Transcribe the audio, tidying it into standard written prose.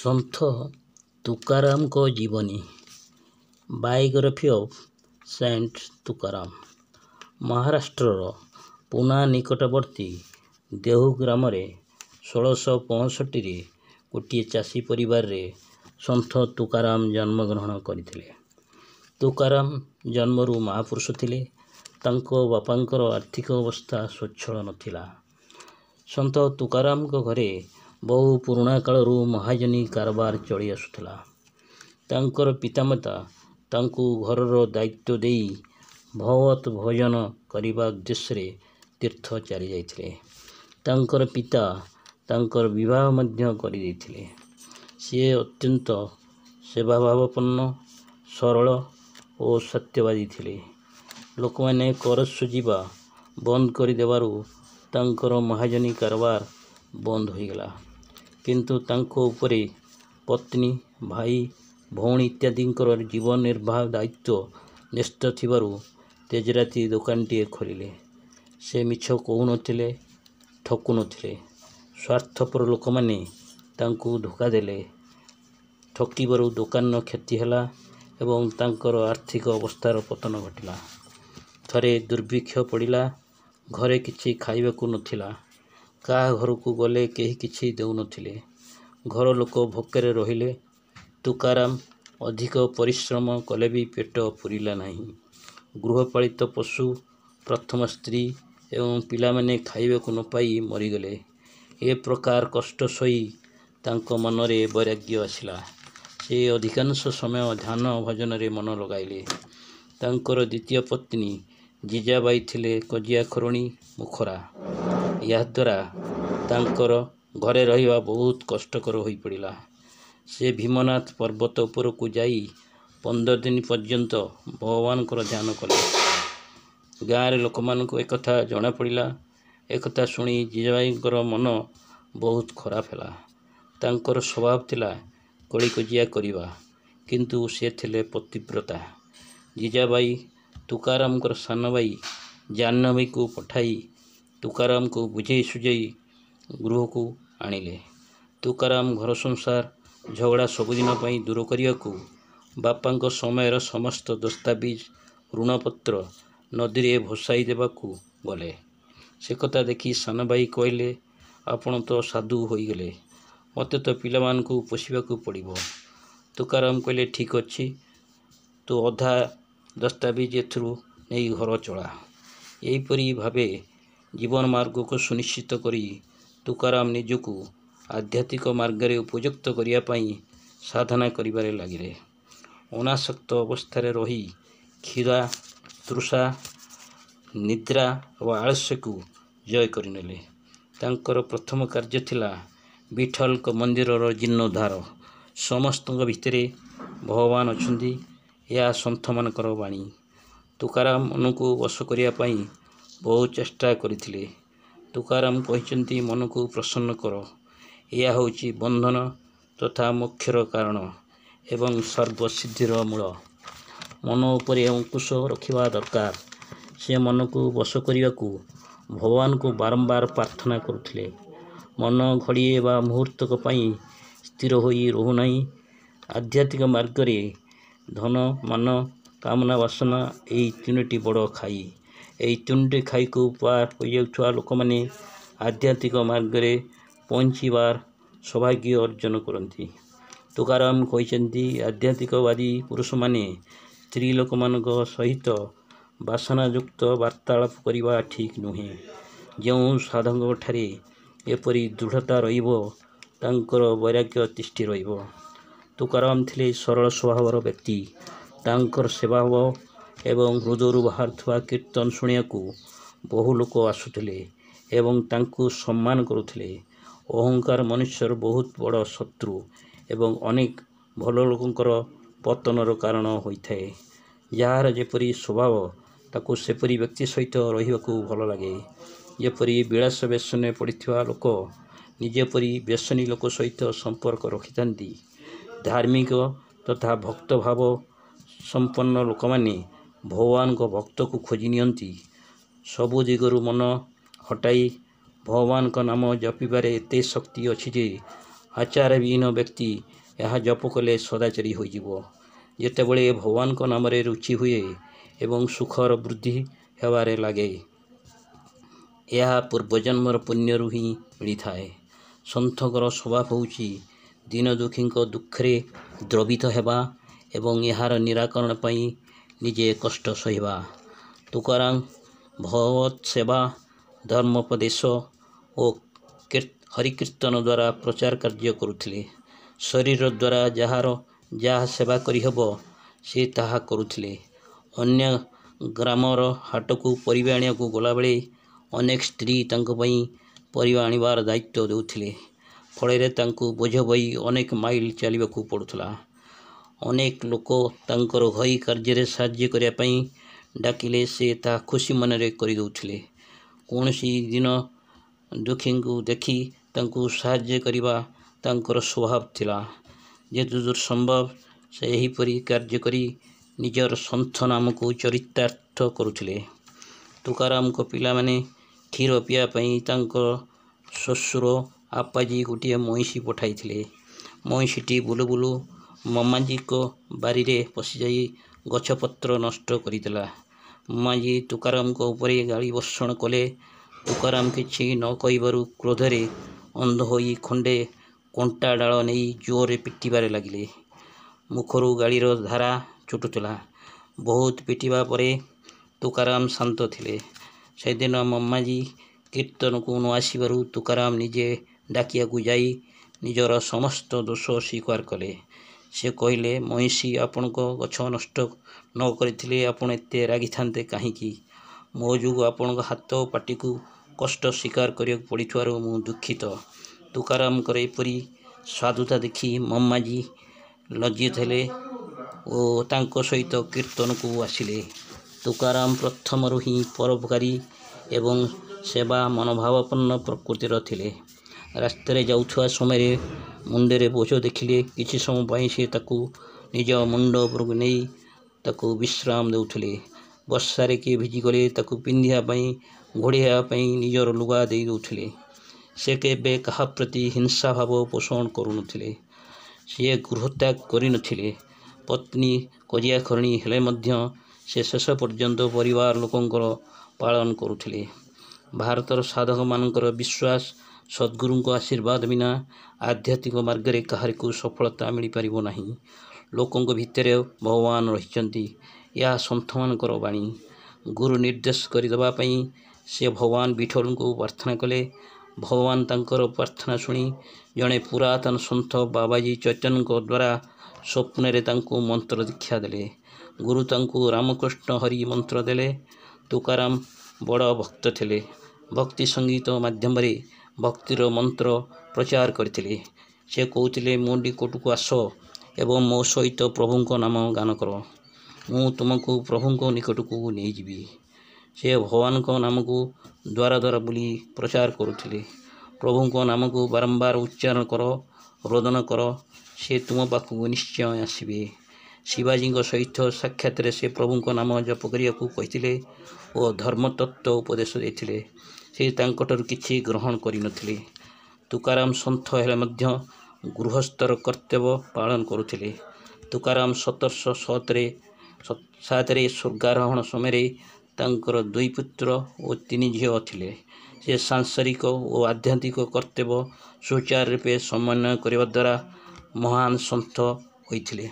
ସନ୍ଥ ତୁକାରାମଙ୍କ ଜୀବନୀ। Biography of saint Tukaram. ମହାରାଷ୍ଟ୍ରର ପୁନା ନିକଟବର୍ତ୍ତୀ ଦେହୁ ଗ୍ରାମରେ 1665ରେ ଗୋଟିଏ ଚାଷୀ ପରିବାରରେ ସନ୍ଥ ତୁକାରାମ ଜନ୍ମଗ୍ରହଣ କରିଥିଲେ। ତୁକାରାମ ଜନ୍ମରୁ ମହାପୁରୁଷ ଥିଲେ। ତାଙ୍କ ବାପାଙ୍କର ଆର୍ଥିକ ଅବସ୍ଥା ସ୍ୱଚ୍ଛଳ ନଥିଲା। ସନ୍ଥ ତୁକାରାମଙ୍କ ଘରେ ବହୁ ପୁରୁଣା କାଳରୁ ମହାଜନୀ କାରବାର ଚଳି ଆସୁଥିଲା। ତାଙ୍କର ପିତାମାତା ତାଙ୍କୁ ଘରର ଦାୟିତ୍ୱ ଦେଇ ଭଗବତ ଭଜନ କରିବା ଉଦ୍ଦେଶ୍ୟରେ ତୀର୍ଥ ଚାଲି ଯାଇଥିଲେ। ତାଙ୍କର ପିତା ତାଙ୍କର ବିବାହ ମଧ୍ୟ କରିଦେଇଥିଲେ। ସିଏ ଅତ୍ୟନ୍ତ ସେବାଭାବପନ୍ନ, ସରଳ ଓ ସତ୍ୟବାଦୀ ଥିଲେ। ଲୋକମାନେ କର ଶୁଝିବା ବନ୍ଦ କରିଦେବାରୁ ତାଙ୍କର ମହାଜନୀ କାରବାର ବନ୍ଦ ହୋଇଗଲା। କିନ୍ତୁ ତାଙ୍କ ଉପରେ ପତ୍ନୀ, ଭାଇ, ଭଉଣୀ ଇତ୍ୟାଦିଙ୍କର ଜୀବନ ନିର୍ବାହ ଦାୟିତ୍ୱ ନ୍ୟସ୍ତ ଥିବାରୁ ତେଜରାତି ଦୋକାନଟିଏ ଖୋଲିଲେ। ସେ ମିଛ କହୁନଥିଲେ, ଠକୁନଥିଲେ। ସ୍ୱାର୍ଥପର ଲୋକମାନେ ତାଙ୍କୁ ଧୋକା ଦେଲେ। ଠକିବାରୁ ଦୋକାନର କ୍ଷତି ହେଲା ଏବଂ ତାଙ୍କର ଆର୍ଥିକ ଅବସ୍ଥାର ପତନ ଘଟିଲା। ଥରେ ଦୁର୍ଭିକ୍ଷ ପଡ଼ିଲା। ଘରେ କିଛି ଖାଇବାକୁ ନଥିଲା। କାହା ଘରକୁ ଗଲେ କେହି କିଛି ଦେଉନଥିଲେ। ଘର ଲୋକ ଭୋକରେ ରହିଲେ। ତୁକାରାମ ଅଧିକ ପରିଶ୍ରମ କଲେ ବି ପେଟ ପୂରିଲା ନାହିଁ। ଗୃହପାଳିତ ପଶୁ, ପ୍ରଥମ ସ୍ତ୍ରୀ ଏବଂ ପିଲାମାନେ ଖାଇବାକୁ ନ ପାଇ ମରିଗଲେ। ଏ ପ୍ରକାର କଷ୍ଟ ସହି ତାଙ୍କ ମନରେ ବୈରାଗ୍ୟ ଆସିଲା। ସେ ଅଧିକାଂଶ ସମୟ ଧ୍ୟାନ ଭଜନରେ ମନ ଲଗାଇଲେ। ତାଙ୍କର ଦ୍ୱିତୀୟ ପତ୍ନୀ ଜିଜାବାଇ ଥିଲେ କଜିଆଖୋରଣୀ, ମୁଖରା। ଏହାଦ୍ୱାରା ତାଙ୍କର ଘରେ ରହିବା ବହୁତ କଷ୍ଟକର ହୋଇପଡ଼ିଲା। ସେ ଭୀମନାଥ ପର୍ବତ ଉପରକୁ ଯାଇ 15 ଦିନ ପର୍ଯ୍ୟନ୍ତ ଭଗବାନଙ୍କର ଧ୍ୟାନ କଲେ। ଗାଁରେ ଲୋକମାନଙ୍କୁ ଏକଥା ଜଣାପଡ଼ିଲା। ଏକଥା ଶୁଣି ଜିଜାବାଇଙ୍କର ମନ ବହୁତ ଖରାପ ହେଲା। ତାଙ୍କର ସ୍ୱଭାବ ଥିଲା କଳିକଜିଆ କରିବା, କିନ୍ତୁ ସେ ଥିଲେ ପତିବ୍ରତା। ଜିଜାବାଇ ତୁକାରାମଙ୍କର ସାନଭାଇ ଜାହ୍ନବୀକୁ ପଠାଇ ତୁକାରାମଙ୍କୁ ବୁଝେଇ ସୁଝେଇ ଗୃହକୁ ଆଣିଲେ। ତୁକାରାମ ଘର ସଂସାର, ଝଗଡ଼ା ସବୁଦିନ ପାଇଁ ଦୂର କରିବାକୁ ବାପାଙ୍କ ସମୟର ସମସ୍ତ ଦସ୍ତାବିଜ, ଋଣପତ୍ର ନଦୀରେ ଭସାଇ ଦେବାକୁ ଗଲେ। ସେକଥା ଦେଖି ସାନଭାଇ କହିଲେ, ଆପଣ ତ ସାଧୁ ହୋଇଗଲେ, ମୋତେ ତ ପିଲାମାନଙ୍କୁ ପୋଷିବାକୁ ପଡ଼ିବ। ତୁକାରାମ କହିଲେ, ଠିକ୍ ଅଛି, ତୁ ଅଧା ଦସ୍ତାବିଜ ଏଥିରୁ ନେଇ ଘର ଚଳା। ଏହିପରି ଭାବେ ଜୀବନ ମାର୍ଗକୁ ସୁନିଶ୍ଚିତ କରି ତୁକାରାମ ନିଜକୁ ଆଧ୍ୟାତ୍ମିକ ମାର୍ଗରେ ଉପଯୁକ୍ତ କରିବା ପାଇଁ ସାଧନା କରିବାରେ ଲାଗିଲେ। ଅନାସକ୍ତ ଅବସ୍ଥାରେ ରହି କ୍ଷୁଧା, ତୃଷା, ନିଦ୍ରା ଓ ଆଳସ୍ୟକୁ ଜୟ କରିନେଲେ। ତାଙ୍କର ପ୍ରଥମ କାର୍ଯ୍ୟ ଥିଲା ବିଠଲଙ୍କ ମନ୍ଦିରର ଜୀର୍ଣ୍ଣୋଦ୍ଧାର। ସମସ୍ତଙ୍କ ଭିତରେ ଭଗବାନ ଅଛନ୍ତି, ଏହା ସନ୍ଥମାନଙ୍କର ବାଣୀ। ତୁକାରାମ ମନକୁ ବଶ କରିବା ପାଇଁ ବହୁ ଚେଷ୍ଟା କରିଥିଲେ। ତୁକାରାମ କହିଛନ୍ତି, ମନକୁ ପ୍ରସନ୍ନ କର। ଏହା ହେଉଛି ବନ୍ଧନ ତଥା ମୋକ୍ଷର କାରଣ ଏବଂ ସର୍ବସିଦ୍ଧିର ମୂଳ। ମନ ଉପରେ ଅଙ୍କୁଶ ରଖିବା ଦରକାର। ସେ ମନକୁ ବଶ କରିବାକୁ ଭଗବାନଙ୍କୁ ବାରମ୍ବାର ପ୍ରାର୍ଥନା କରୁଥିଲେ। ମନ ଘଡ଼ିଏ ବା ମୁହୂର୍ତ୍ତକ ପାଇଁ ସ୍ଥିର ହୋଇ ରହୁନାହିଁ। ଆଧ୍ୟାତ୍ମିକ ମାର୍ଗରେ ଧନ, ମାନ, କାମନା, ବାସନା ଏହି ତିନୋଟି ବଡ଼ ଖାଇ। ଏହି ତିନୋଟି ଖାଇକୁ ପାର ହୋଇଯାଉଥିବା ଲୋକମାନେ ଆଧ୍ୟାତ୍ମିକ ମାର୍ଗରେ ପହଞ୍ଚିବାର ସୌଭାଗ୍ୟ ଅର୍ଜନ କରନ୍ତି। ତୁକାରାମ କହିଛନ୍ତି, ଆଧ୍ୟାତ୍ମିକବାଦୀ ପୁରୁଷମାନେ ସ୍ତ୍ରୀ ଲୋକମାନଙ୍କ ସହିତ ବାସନାଯୁକ୍ତ ବାର୍ତ୍ତାଳାପ କରିବା ଠିକ୍ ନୁହେଁ। ଯେଉଁ ସାଧକଙ୍କଠାରେ ଏପରି ଦୃଢ଼ତା ରହିବ, ତାଙ୍କର ବୈରାଗ୍ୟ ତିଷ୍ଠି ରହିବ। ତୁକାରାମ ଥିଲେ ସରଳ ସ୍ୱଭାବର ବ୍ୟକ୍ତି। ତାଙ୍କର ସେବାଭାବ ଏବଂ ହୃଦୟରୁ ବାହାରୁଥିବା କୀର୍ତ୍ତନ ଶୁଣିବାକୁ ବହୁ ଲୋକ ଆସୁଥିଲେ ଏବଂ ତାଙ୍କୁ ସମ୍ମାନ କରୁଥିଲେ। ଅହଙ୍କାର ମନୁଷ୍ୟର ବହୁତ ବଡ଼ ଶତ୍ରୁ ଏବଂ ଅନେକ ଭଲ ଲୋକଙ୍କର ପତନର କାରଣ ହୋଇଥାଏ। ଯାହାର ଯେପରି ସ୍ୱଭାବ, ତାକୁ ସେପରି ବ୍ୟକ୍ତି ସହିତ ରହିବାକୁ ଭଲ ଲାଗେ। ଯେପରି ବିଳାସ ବ୍ୟସନରେ ପଡ଼ିଥିବା ଲୋକ ଯେପରି ବ୍ୟସନୀ ଲୋକ ସହିତ ସମ୍ପର୍କ ରଖିଥାନ୍ତି, ଧାର୍ମିକ ତଥା ଭକ୍ତଭାବ ସମ୍ପନ୍ନ ଲୋକମାନେ ଭଗବାନଙ୍କ ଭକ୍ତକୁ ଖୋଜି ନିଅନ୍ତି। ସବୁ ଦିଗରୁ ମନ ହଟାଇ ଭଗବାନଙ୍କ ନାମ ଜପିବାରେ ଏତେ ଶକ୍ତି ଅଛି ଯେ ଆଚାରବିହୀନ ବ୍ୟକ୍ତି ଏହା ଜପ କଲେ ସଦାଚାରୀ ହୋଇଯିବ। ଯେତେବେଳେ ଭଗବାନଙ୍କ ନାମରେ ରୁଚି ହୁଏ ଏବଂ ସୁଖର ବୃଦ୍ଧି ହେବାରେ ଲାଗେ, ଏହା ପୂର୍ବଜନ୍ମର ପୁଣ୍ୟରୁ ହିଁ ମିଳିଥାଏ। ସନ୍ଥଙ୍କର ସ୍ୱଭାବ ହେଉଛି ଦୀନ ଦୁଃଖୀଙ୍କ ଦୁଃଖରେ ଦ୍ରବିତ ହେବା ଏବଂ ଏହାର ନିରାକରଣ ପାଇଁ ନିଜେ କଷ୍ଟ ସହିବା। ତୁକାରାମ ଭଗବତ ସେବା, ଧର୍ମୋପଦେଶ ଓ ହରିକୀର୍ତ୍ତନ ଦ୍ୱାରା ପ୍ରଚାର କାର୍ଯ୍ୟ କରୁଥିଲେ। ଶରୀର ଦ୍ୱାରା ଯାହାର ଯାହା ସେବା କରିହେବ ସେ ତାହା କରୁଥିଲେ। ଅନ୍ୟ ଗ୍ରାମର ହାଟକୁ ପରିବା ଆଣିବାକୁ ଗଲାବେଳେ ଅନେକ ସ୍ତ୍ରୀ ତାଙ୍କ ପାଇଁ ପରିବା ଆଣିବାର ଦାୟିତ୍ୱ ଦେଉଥିଲେ। ଫଳରେ ତାଙ୍କୁ ବୋଝ ବୋହି ଅନେକ ମାଇଲ ଚାଲିବାକୁ ପଡ଼ୁଥିଲା। ଅନେକ ଲୋକ ତାଙ୍କର ଘରୋଇ କାର୍ଯ୍ୟରେ ସାହାଯ୍ୟ କରିବା ପାଇଁ ଡାକିଲେ ସେ ତାହା ଖୁସି ମନରେ କରିଦେଉଥିଲେ। କୌଣସି ଦୀନ ଦୁଃଖୀଙ୍କୁ ଦେଖି ତାଙ୍କୁ ସାହାଯ୍ୟ କରିବା ତାଙ୍କର ସ୍ୱଭାବ ଥିଲା। ଯେତେଦୂର ସମ୍ଭବ ସେ ଏହିପରି କାର୍ଯ୍ୟ କରି ନିଜର ସନ୍ଥ ନାମକୁ ଚରିତାର୍ଥ କରୁଥିଲେ। ତୁକାରାମଙ୍କ ପିଲାମାନେ କ୍ଷୀର ପିଇବା ପାଇଁ ତାଙ୍କ ଶ୍ୱଶୁର ଆପ୍ପାଜୀ ଗୋଟିଏ ମଇଁଷି ପଠାଇଥିଲେ। ମଇଁଷିଟି ବୁଲୁ ବୁଲୁ ମମ୍ମାଜୀଙ୍କ ବାରିରେ ପଶିଯାଇ ଗଛପତ୍ର ନଷ୍ଟ କରିଦେଲା। ମମ୍ମାଜୀ ତୁକାରାମଙ୍କ ଉପରେ ଗାଳି ବର୍ଷଣ କଲେ। ତୁକାରାମ କିଛି ନ କହିବାରୁ କ୍ରୋଧରେ ଅନ୍ଧ ହୋଇ ଖଣ୍ଡେ କଣ୍ଟା ଡାଳ ନେଇ ଜୋରରେ ପିଟିବାରେ ଲାଗିଲେ। ମୁଖରୁ ଗାଳିର ଧାରା ଛୁଟୁଥିଲା। ବହୁତ ପିଟିବା ପରେ ତୁକାରାମ ଶାନ୍ତ ଥିଲେ। ସେଦିନ ମମ୍ମାଜୀ କୀର୍ତ୍ତନକୁ ନ ଆସିବାରୁ ତୁକାରାମ ନିଜେ ଡାକିବାକୁ ଯାଇ ନିଜର ସମସ୍ତ ଦୋଷ ସ୍ୱୀକାର କଲେ। ସେ କହିଲେ, ମଇଁଷି ଆପଣଙ୍କ ଗଛ ନଷ୍ଟ ନ କରିଥିଲେ ଆପଣ ଏତେ ରାଗିଥାନ୍ତେ କାହିଁକି? ମୋ ଯୋଗୁଁ ଆପଣଙ୍କ ହାତ ଓ ପାଟିକୁ କଷ୍ଟ ସ୍ୱୀକାର କରିବାକୁ ପଡ଼ିଥିବାରୁ ମୁଁ ଦୁଃଖିତ। ତୁକାରାମଙ୍କର ଏପରି ସାଧୁତା ଦେଖି ମମ୍ମାଜୀ ଲଜ୍ଜିତ ହେଲେ ଓ ତାଙ୍କ ସହିତ କୀର୍ତ୍ତନକୁ ଆସିଲେ। ତୁକାରାମ ପ୍ରଥମରୁ ହିଁ ପରୋପକାରୀ ଏବଂ ସେବା ମନୋଭାବାପନ୍ନ ପ୍ରକୃତିର ଥିଲେ। ରାସ୍ତାରେ ଯାଉଥିବା ସମୟରେ ମୁଣ୍ଡରେ ବୋଝ ଦେଖିଲେ କିଛି ସମୟ ପାଇଁ ସେ ତାକୁ ନିଜ ମୁଣ୍ଡ ଉପରକୁ ନେଇ ତାକୁ ବିଶ୍ରାମ ଦେଉଥିଲେ। ବର୍ଷାରେ କିଏ ଭିଜିଗଲେ ତାକୁ ପିନ୍ଧିବା ପାଇଁ, ଘୋଡ଼େଇ ହେବା ପାଇଁ ନିଜର ଲୁଗା ଦେଇ ଦେଉଥିଲେ। ସେ କେବେ କାହା ପ୍ରତି ହିଂସାଭାବ ପୋଷଣ କରୁନଥିଲେ। ସେ ଗୃହତ୍ୟାଗ କରିନଥିଲେ। ପତ୍ନୀ କଜିଆଖରଣୀ ହେଲେ ମଧ୍ୟ ସେ ଶେଷ ପର୍ଯ୍ୟନ୍ତ ପରିବାର ଲୋକଙ୍କର ପାଳନ କରୁଥିଲେ। ଭାରତର ସାଧକମାନଙ୍କର ବିଶ୍ୱାସ, ସଦ୍ଗୁରୁଙ୍କ ଆଶୀର୍ବାଦ ବିନା ଆଧ୍ୟାତ୍ମିକ ମାର୍ଗରେ କାହାରିକୁ ସଫଳତା ମିଳିପାରିବ ନାହିଁ। ଲୋକଙ୍କ ଭିତରେ ଭଗବାନ ରହିଛନ୍ତି, ଏହା ସନ୍ଥମାନଙ୍କର ବାଣୀ। ଗୁରୁ ନିର୍ଦ୍ଦେଶ କରିଦେବା ପାଇଁ ସେ ଭଗବାନ ବିଠୋଲଙ୍କୁ ପ୍ରାର୍ଥନା କଲେ। ଭଗବାନ ତାଙ୍କର ପ୍ରାର୍ଥନା ଶୁଣି ଜଣେ ପୁରାତନ ସନ୍ଥ ବାବାଜୀ ଚୈତନ୍ୟଙ୍କ ଦ୍ୱାରା ସ୍ୱପ୍ନରେ ତାଙ୍କୁ ମନ୍ତ୍ର ଦୀକ୍ଷା ଦେଲେ। ଗୁରୁ ତାଙ୍କୁ ରାମକୃଷ୍ଣ ହରି ମନ୍ତ୍ର ଦେଲେ। ତୁକାରାମ ବଡ଼ ଭକ୍ତ ଥିଲେ। ଭକ୍ତି ସଙ୍ଗୀତ ମାଧ୍ୟମରେ ଭକ୍ତିର ମନ୍ତ୍ର ପ୍ରଚାର କରିଥିଲେ। ସେ କହୁଥିଲେ, ମୋ ନିକଟକୁ ଆସ ଏବଂ ମୋ ସହିତ ପ୍ରଭୁଙ୍କ ନାମ ଗାନ କର। ମୁଁ ତୁମକୁ ପ୍ରଭୁଙ୍କ ନିକଟକୁ ନେଇଯିବି। ସେ ଭଗବାନଙ୍କ ନାମକୁ ଦ୍ୱାର ଦ୍ୱାର ବୁଲି ପ୍ରଚାର କରୁଥିଲେ। ପ୍ରଭୁଙ୍କ ନାମକୁ ବାରମ୍ବାର ଉଚ୍ଚାରଣ କର, ରୋଦନ କର, ସେ ତୁମ ପାଖକୁ ନିଶ୍ଚୟ ଆସିବେ। ଶିବାଜୀଙ୍କ ସହିତ ସାକ୍ଷାତରେ ସେ ପ୍ରଭୁଙ୍କ ନାମ ଜପ କରିବାକୁ କହିଥିଲେ ଓ ଧର୍ମତତ୍ତ୍ୱ ଉପଦେଶ ଦେଇଥିଲେ। ସେ ତାଙ୍କଠାରୁ କିଛି ଗ୍ରହଣ କରିନଥିଲେ। ତୁକାରାମ ସନ୍ଥ ହେଲେ ମଧ୍ୟ ଗୃହସ୍ଥର କର୍ତ୍ତବ୍ୟ ପାଳନ କରୁଥିଲେ। ତୁକାରାମ 1707ରେ ସ୍ୱର୍ଗାରୋହଣ ସମୟରେ ତାଙ୍କର 2 ପୁତ୍ର ଓ 3 ଝିଅ ଥିଲେ। ସେ ସାଂସାରିକ ଓ ଆଧ୍ୟାତ୍ମିକ କର୍ତ୍ତବ୍ୟ ସୁଚାରୁ ରୂପେ ସମନ୍ୱୟ କରିବା ଦ୍ୱାରା ମହାନ ସନ୍ଥ ହୋଇଥିଲେ।